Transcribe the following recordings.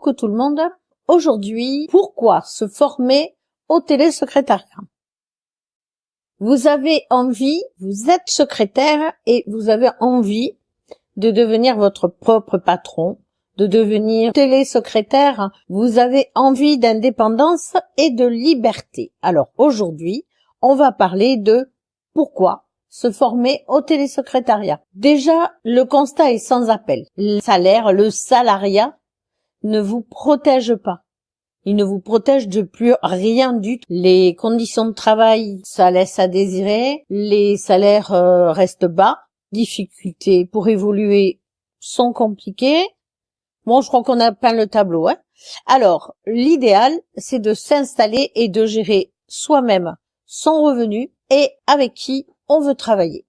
coucou tout le monde. Aujourd'hui, pourquoi se former au télésecrétariat? Vous avez envie, vous êtes secrétaire et vous avez envie de devenir votre propre patron, de devenir télésecrétaire. Vous avez envie d'indépendance et de liberté. Alors aujourd'hui, on va parler de pourquoi se former au télésecrétariat. Déjà, le constat est sans appel. Le salaire, le salariat ne vous protège pas. Il ne vous protège de plus rien du tout. Les conditions de travail, ça laisse à désirer. Les salaires restent bas. Difficultés pour évoluer sont compliquées. Bon, je crois qu'on a peint le tableau, hein. Alors, l'idéal, c'est de s'installer et de gérer soi-même son revenu et avec qui on veut travailler.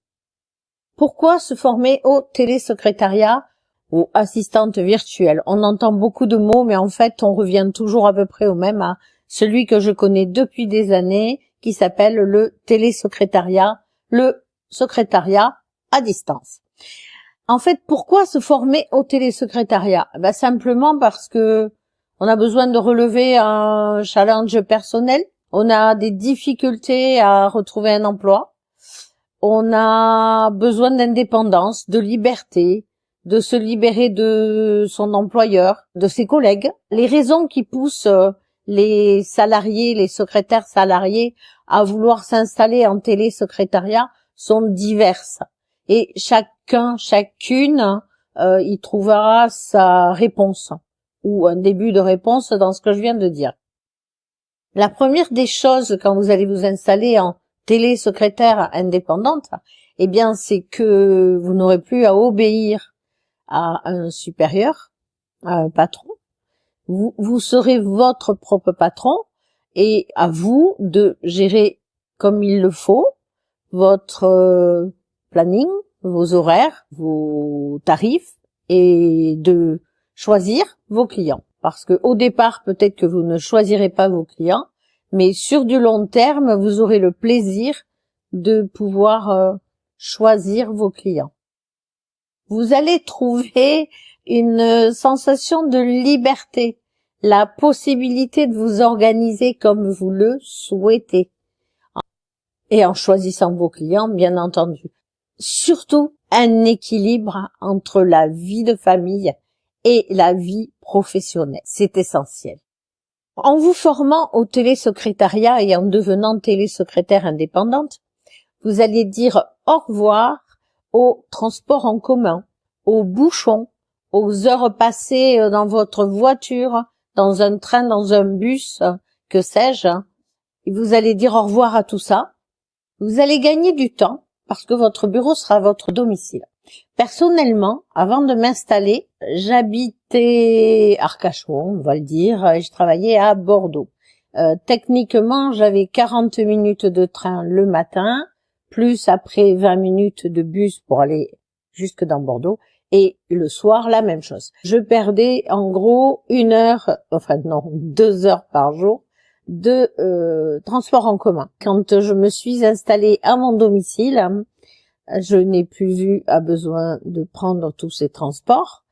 Pourquoi se former au télésecrétariat ou assistante virtuelle? On entend beaucoup de mots, mais en fait, on revient toujours à peu près au même, à celui que je connais depuis des années, qui s'appelle le télésecrétariat, le secrétariat à distance. En fait, pourquoi se former au télésecrétariat? Simplement parce que on a besoin de relever un challenge personnel, on a des difficultés à retrouver un emploi, on a besoin d'indépendance, de liberté, de se libérer de son employeur, de ses collègues. Les raisons qui poussent les salariés, les secrétaires salariés à vouloir s'installer en télésecrétariat sont diverses. Et chacune y trouvera sa réponse ou un début de réponse dans ce que je viens de dire. La première des choses quand vous allez vous installer en télésecrétaire indépendante, c'est que vous n'aurez plus à obéir à un supérieur, à un patron. Vous serez votre propre patron et à vous de gérer comme il le faut votre planning, vos horaires, vos tarifs et de choisir vos clients. Parce que au départ, peut-être que vous ne choisirez pas vos clients, mais sur du long terme, vous aurez le plaisir de pouvoir choisir vos clients. Vous allez trouver une sensation de liberté, la possibilité de vous organiser comme vous le souhaitez. Et en choisissant vos clients, bien entendu. Surtout, un équilibre entre la vie de famille et la vie professionnelle. C'est essentiel. En vous formant au télésecrétariat et en devenant télésecrétaire indépendante, vous allez dire au revoir aux transports en commun, aux bouchons, aux heures passées dans votre voiture, dans un train, dans un bus, que sais-je. Vous allez dire au revoir à tout ça. Vous allez gagner du temps parce que votre bureau sera votre domicile. Personnellement, avant de m'installer, j'habitais Arcachon, on va le dire, et je travaillais à Bordeaux. Techniquement, j'avais 40 minutes de train le matin, plus après 20 minutes de bus pour aller jusque dans Bordeaux, et le soir, la même chose. Je perdais en gros 2 heures par jour de transport en commun. Quand je me suis installée à mon domicile, je n'ai plus eu besoin de prendre tous ces transports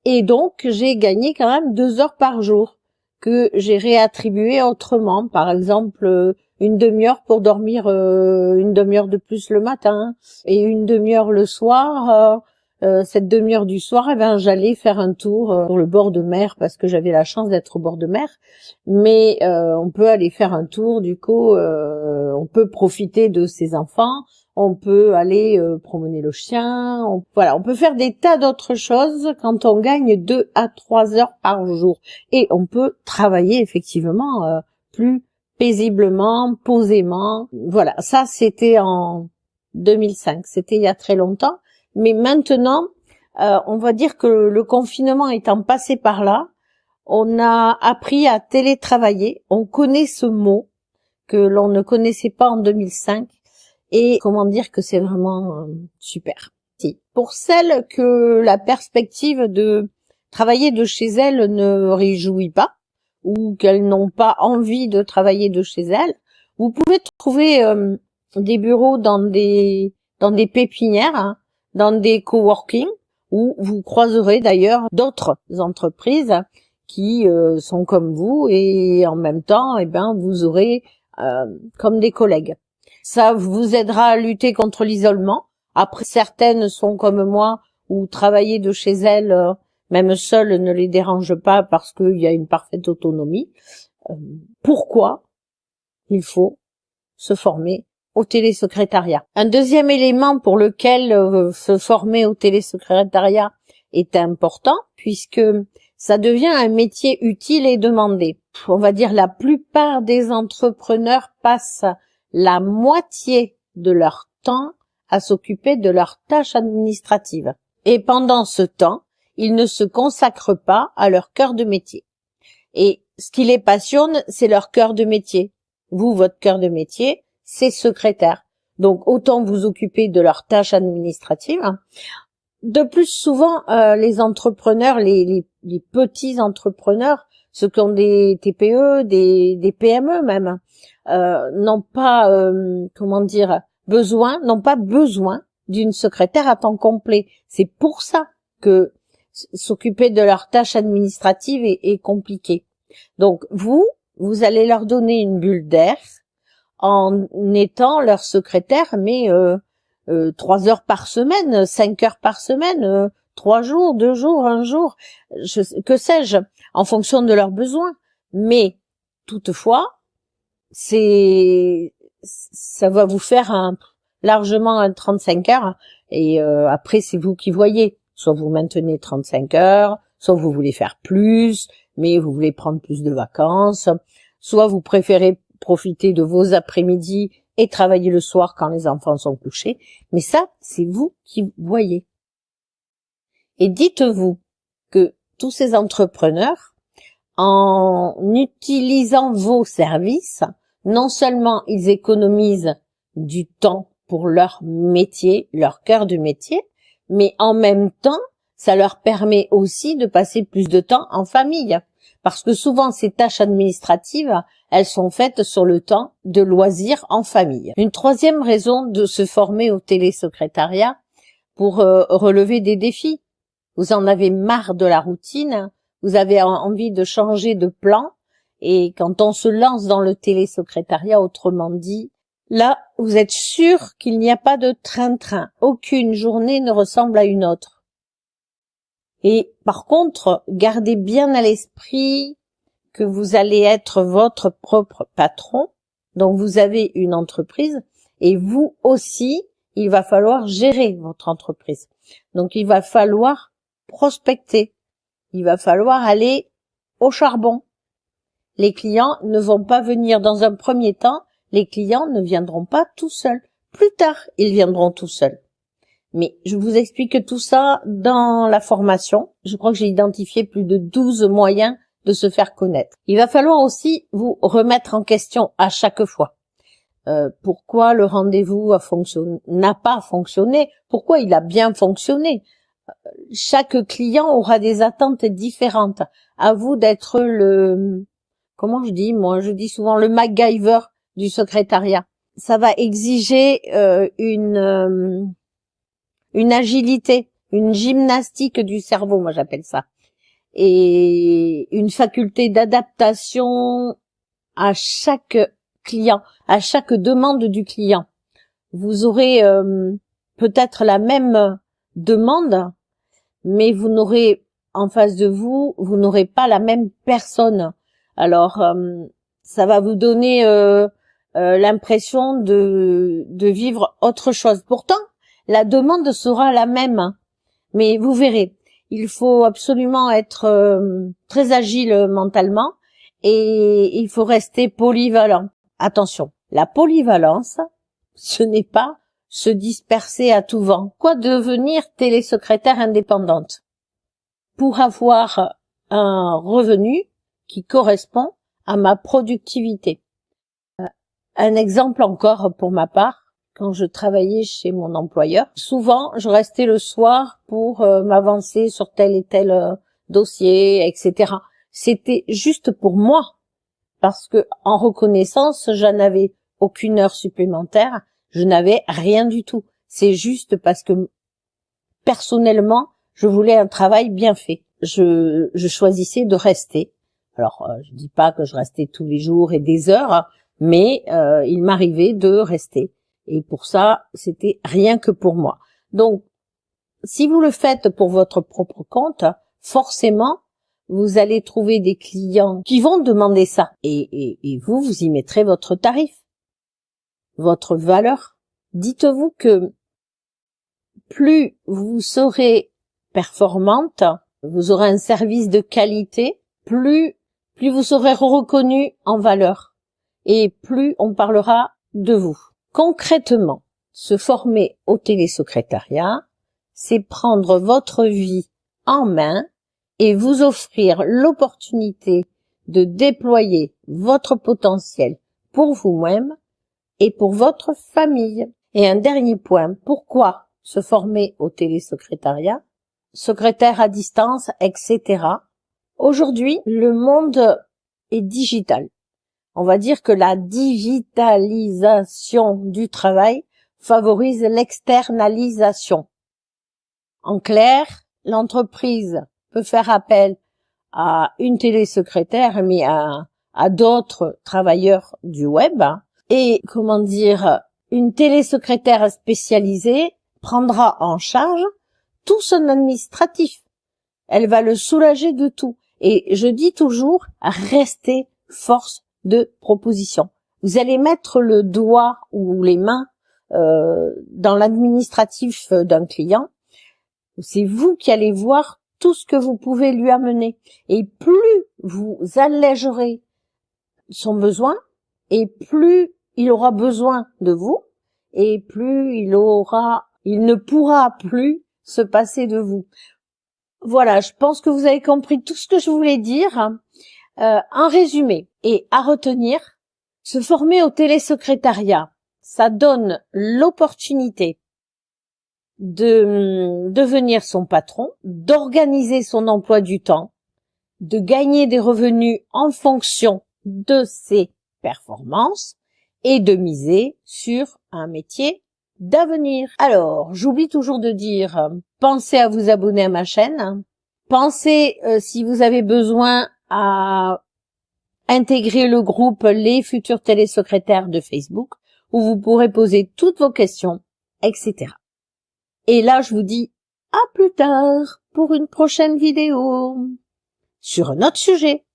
et donc j'ai gagné quand même 2 heures par jour que j'ai réattribué autrement. Par exemple, une demi-heure pour dormir, une demi-heure de plus le matin et une demi-heure le soir. Cette demi-heure du soir, j'allais faire un tour sur le bord de mer parce que j'avais la chance d'être au bord de mer. Mais on peut aller faire un tour, du coup, on peut profiter de ses enfants, on peut aller promener le chien, on peut faire des tas d'autres choses quand on gagne 2 à 3 heures par jour. Et on peut travailler effectivement plus paisiblement, posément. Voilà, ça c'était en 2005, c'était il y a très longtemps. Mais maintenant, on va dire que le confinement étant passé par là, on a appris à télétravailler. On connaît ce mot que l'on ne connaissait pas en 2005. Et comment dire que c'est vraiment super. Si. Pour celles que la perspective de travailler de chez elles ne réjouit pas, ou qu'elles n'ont pas envie de travailler de chez elles, vous pouvez trouver des bureaux dans des pépinières, hein, dans des coworking, où vous croiserez d'ailleurs d'autres entreprises qui sont comme vous et en même temps, eh ben, vous aurez comme des collègues. Ça vous aidera à lutter contre l'isolement. Après, certaines sont comme moi, où travailler de chez elles, même seules, ne les dérange pas parce qu'il y a une parfaite autonomie. Pourquoi il faut se former au télésecrétariat? Un deuxième élément pour lequel se former au télésecrétariat est important, puisque ça devient un métier utile et demandé. On va dire la plupart des entrepreneurs passent la moitié de leur temps à s'occuper de leurs tâches administratives. Et pendant ce temps, ils ne se consacrent pas à leur cœur de métier. Et ce qui les passionne, c'est leur cœur de métier. Vous, votre cœur de métier, c'est secrétaire. Donc, autant vous occuper de leurs tâches administratives. De plus, souvent, les entrepreneurs, les petits entrepreneurs, ceux qui ont des TPE, des PME même, n'ont pas, n'ont pas besoin d'une secrétaire à temps complet. C'est pour ça que s'occuper de leurs tâches administratives est compliqué. Donc, vous allez leur donner une bulle d'air en étant leur secrétaire, mais 3 heures par semaine, 5 heures par semaine, 3 jours, 2 jours, 1 jour, que sais-je, en fonction de leurs besoins. Mais toutefois, ça va vous faire largement un 35 heures. Et après, c'est vous qui voyez. Soit vous maintenez 35 heures, soit vous voulez faire plus, mais vous voulez prendre plus de vacances, soit vous préférez profiter de vos après-midi et travailler le soir quand les enfants sont couchés. Mais ça, c'est vous qui voyez. Et dites-vous que tous ces entrepreneurs, en utilisant vos services, non seulement ils économisent du temps pour leur métier, leur cœur de métier, mais en même temps, ça leur permet aussi de passer plus de temps en famille. Parce que souvent, ces tâches administratives, elles sont faites sur le temps de loisirs en famille. Une troisième raison de se former au télésecrétariat, pour relever des défis. Vous en avez marre de la routine, vous avez envie de changer de plan, et quand on se lance dans le télésecrétariat, autrement dit, là, vous êtes sûr qu'il n'y a pas de train-train. Aucune journée ne ressemble à une autre. Et par contre, gardez bien à l'esprit que vous allez être votre propre patron. Donc vous avez une entreprise et vous aussi, il va falloir gérer votre entreprise. Donc il va falloir prospecter. Il va falloir aller au charbon. Les clients ne vont pas venir dans un premier temps. Les clients ne viendront pas tout seuls. Plus tard, ils viendront tout seuls. Mais je vous explique tout ça dans la formation. Je crois que j'ai identifié plus de 12 moyens de se faire connaître. Il va falloir aussi vous remettre en question à chaque fois. Pourquoi le rendez-vous n'a pas fonctionné? Pourquoi il a bien fonctionné? Chaque client aura des attentes différentes. À vous d'être je dis souvent le MacGyver du secrétariat. Ça va exiger une agilité, une gymnastique du cerveau, moi j'appelle ça, et une faculté d'adaptation à chaque client, à chaque demande du client. Vous aurez peut-être la même demande, mais vous n'aurez en face de vous, vous n'aurez pas la même personne. Alors, ça va vous donner l'impression de vivre autre chose. Pourtant, la demande sera la même, mais vous verrez, il faut absolument être très agile mentalement et il faut rester polyvalent. Attention, la polyvalence, ce n'est pas se disperser à tout vent. Quoi devenir télésecrétaire indépendante? Pour avoir un revenu qui correspond à ma productivité. Un exemple encore pour ma part. Quand je travaillais chez mon employeur, souvent je restais le soir pour m'avancer sur tel et tel dossier, etc. C'était juste pour moi, parce que en reconnaissance, je n'avais aucune heure supplémentaire, je n'avais rien du tout. C'est juste parce que personnellement, Je voulais un travail bien fait. Je choisissais de rester. Alors, je dis pas que je restais tous les jours et des heures, mais il m'arrivait de rester. Et pour ça, c'était rien que pour moi. Donc, si vous le faites pour votre propre compte, forcément, vous allez trouver des clients qui vont demander ça. Et vous y mettrez votre tarif, votre valeur. Dites-vous que plus vous serez performante, vous aurez un service de qualité, plus vous serez reconnu en valeur et plus on parlera de vous. Concrètement, se former au télésecrétariat, c'est prendre votre vie en main et vous offrir l'opportunité de déployer votre potentiel pour vous-même et pour votre famille. Et un dernier point, pourquoi se former au télésecrétariat, secrétaire à distance, etc. Aujourd'hui, le monde est digital. On va dire que la digitalisation du travail favorise l'externalisation. En clair, l'entreprise peut faire appel à une télésecrétaire, mais à d'autres travailleurs du web. Et, une télésecrétaire spécialisée prendra en charge tout son administratif. Elle va le soulager de tout. Et je dis toujours, restez force de proposition. Vous allez mettre le doigt ou les mains dans l'administratif d'un client. C'est vous qui allez voir tout ce que vous pouvez lui amener. Et plus vous allégerez son besoin, et plus il aura besoin de vous, et plus il ne pourra plus se passer de vous. Voilà, je pense que vous avez compris tout ce que je voulais dire. En résumé, et à retenir, se former au télésecrétariat, ça donne l'opportunité de devenir son patron, d'organiser son emploi du temps, de gagner des revenus en fonction de ses performances et de miser sur un métier d'avenir. Alors, j'oublie toujours de dire, pensez à vous abonner à ma chaîne. Pensez, si vous avez besoin, à intégrer le groupe Les Futurs Télésecrétaires de Facebook, où vous pourrez poser toutes vos questions, etc. Et là, je vous dis à plus tard pour une prochaine vidéo sur un autre sujet.